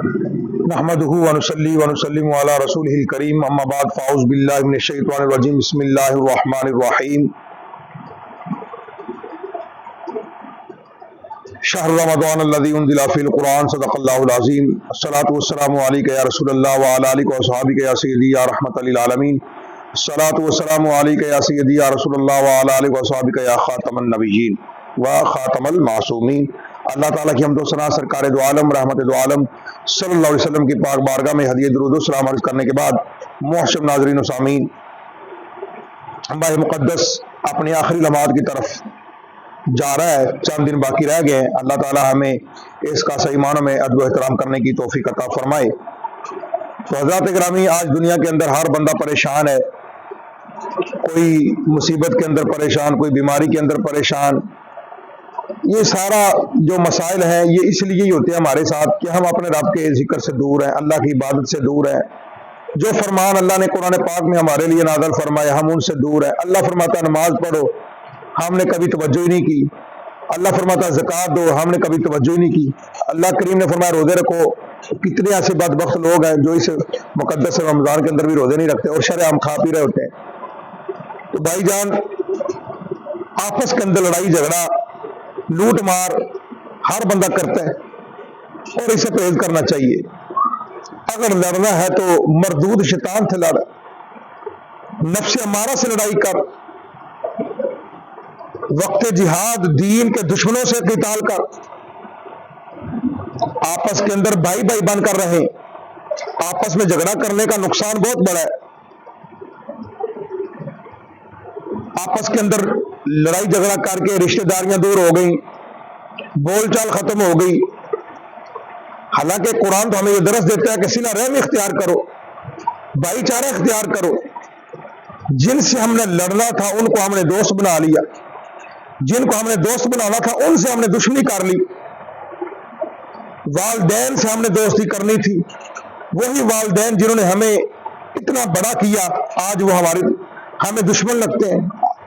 نحمده ونصلي ونسلم على رسوله الكريم اما بعد فاعوذ بالله من الشيطان الرجيم بسم الله الرحمن الرحيم شهر رمضان الذي انزل فيه القرآن صدق الله العظيم الصلاة والسلام عليك يا رسول الله وعلى آلك وصحبك يا سيدي يا رحمة للعالمين الصلاة والسلام عليك يا سيدي يا رسول الله وعلى آلك وصحبك يا خاتم النبيين وخاتم المعصومین۔ اللہ تعالیٰ کی حمد و ثنا سرکار دو عالم رحمت دو عالم صلی اللہ علیہ وسلم کی پاک بارگاہ میں ہدیہ درود و سلام عرض کرنے کے بعد محترم ناظرین و سامعین، ماہ مقدس اپنی آخری لمحات کی طرف جا رہا ہے، چند دن باقی رہ گئے ہیں۔ اللہ تعالیٰ ہمیں اس کا صحیح معنوں میں ادب و احترام کرنے کی توفیق عطا فرمائے۔ تو حضرات گرامی، آج دنیا کے اندر ہر بندہ پریشان ہے، کوئی مصیبت کے اندر پریشان، کوئی بیماری کے اندر پریشان۔ یہ سارا جو مسائل ہیں یہ اس لیے ہی ہوتے ہیں ہمارے ساتھ کہ ہم اپنے رب کے ذکر سے دور ہیں، اللہ کی عبادت سے دور ہیں۔ جو فرمان اللہ نے قرآن پاک میں ہمارے لیے نازل فرمائے ہم ان سے دور ہیں۔ اللہ فرماتا ہے نماز پڑھو، ہم نے کبھی توجہ ہی نہیں کی۔ اللہ فرماتا ہے زکوٰۃ دو، ہم نے کبھی توجہ ہی نہیں کی۔ اللہ کریم نے فرمایا روزے رکھو، کتنے ایسے بدبخت لوگ ہیں جو اس مقدس رمضان کے اندر بھی روزے نہیں رکھتے اور شرعام کھا پی رہے ہوتے ہیں۔ تو بھائی جان، آپس کے اندر لڑائی جھگڑا لوٹ مار ہر بندہ کرتا ہے اور اسے پرہیز کرنا چاہیے۔ اگر لڑنا ہے تو مردود شیطان سے لڑ، نفس امارہ سے لڑائی کر، وقت جہاد دین کے دشمنوں سے قتال کر، آپس کے اندر بھائی بھائی بن کر رہیں۔ آپس میں جھگڑا کرنے کا نقصان بہت بڑا ہے۔ آپس کے اندر لڑائی جھگڑا کر کے رشتہ داریاں دور ہو گئیں، بول چال ختم ہو گئی۔ حالانکہ قرآن تو ہمیں یہ درس دیتا ہے کہ صلہ رحم اختیار کرو، بھائی چارہ اختیار کرو۔ جن سے ہم نے لڑنا تھا ان کو ہم نے دوست بنا لیا، جن کو ہم نے دوست بنانا تھا ان سے ہم نے دشمنی کر لی۔ والدین سے ہم نے دوستی کرنی تھی، وہی والدین جنہوں نے ہمیں اتنا بڑا کیا آج وہ ہمیں دشمن لگتے ہیں،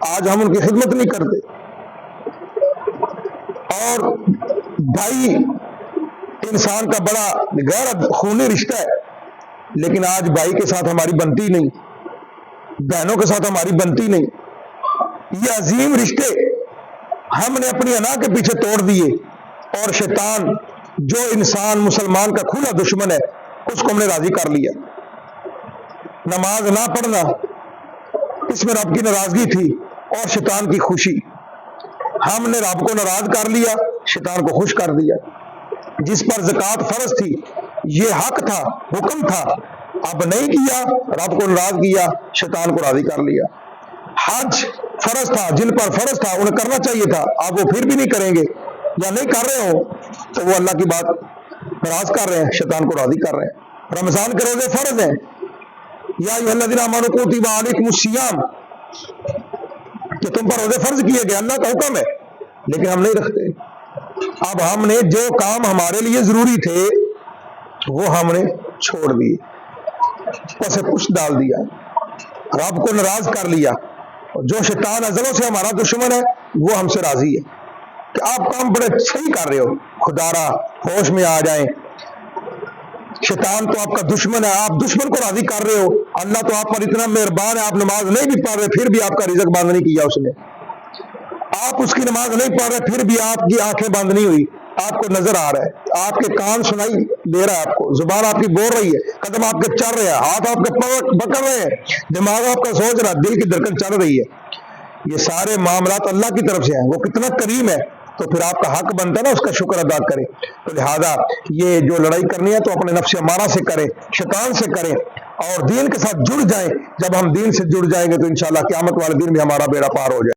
آج ہم ان کی خدمت نہیں کرتے۔ اور بھائی انسان کا بڑا غیر خونی رشتہ ہے، لیکن آج بھائی کے ساتھ ہماری بنتی نہیں، بہنوں کے ساتھ ہماری بنتی نہیں۔ یہ عظیم رشتے ہم نے اپنی انا کے پیچھے توڑ دیے، اور شیطان جو انسان مسلمان کا کھلا دشمن ہے اس کو ہم نے راضی کر لیا۔ نماز نہ پڑھنا، اس میں رب کی ناراضگی تھی اور شیطان کی خوشی۔ ہم نے رب کو ناراض کر لیا، شیطان کو خوش کر دیا۔ جس پر زکوٰۃ فرض تھی، یہ حق تھا، حکم تھا، اب نہیں کیا، رب کو ناراض کیا، شیطان کو راضی کر لیا۔ حج فرض تھا، جن پر فرض تھا انہیں کرنا چاہیے تھا، اب وہ پھر بھی نہیں کریں گے یا نہیں کر رہے ہو تو وہ اللہ کی بات ناراض کر رہے ہیں، شیطان کو راضی کر رہے ہیں۔ رمضان کے روزے فرض ہیں، یا ایھا الذین آمنوا کتب علیکم الصیام، کہ تم پر روزے فرض کیے گئے، اللہ کا حکم ہے، لیکن ہم نہیں رکھتے۔ اب ہم نے جو کام ہمارے لیے ضروری تھے وہ ہم نے چھوڑ دیے، اسے پش ڈال دیا، رب کو ناراض کر لیا۔ جو شیطان ازلوں سے ہمارا دشمن ہے وہ ہم سے راضی ہے کہ آپ کام بڑے صحیح کر رہے ہو، خدا را ہوش میں آ جائیں۔ شیطان تو آپ کا دشمن ہے، آپ دشمن کو راضی کر رہے ہو۔ اللہ تو آپ پر اتنا مہربان ہے، آپ نماز نہیں بھی پڑھ رہے پھر بھی آپ کا رزق بند نہیں کیا اس نے۔ آپ اس کی نماز نہیں پڑھ رہے پھر بھی آپ کی آنکھیں بند نہیں ہوئی، آپ کو نظر آ رہا ہے، آپ کے کان سنائی دے رہا ہے، آپ کو زبان آپ کی بول رہی ہے، قدم آپ کے چل رہے ہیں، ہاتھ آپ کے پکڑ رہے ہیں، دماغ آپ کا سوچ رہا ہے، دل کی دھڑکن چل رہی ہے۔ یہ سارے معاملات اللہ کی طرف سے ہیں، وہ کتنا کریم ہے، تو پھر آپ کا حق بنتا ہے نا اس کا شکر ادا کرے۔ تو لہذا یہ جو لڑائی کرنی ہے تو اپنے نفس امارہ سے کریں، شیطان سے کریں، اور دین کے ساتھ جڑ جائیں۔ جب ہم دین سے جڑ جائیں گے تو انشاءاللہ قیامت والے دن بھی ہمارا بیڑا پار ہو جائے۔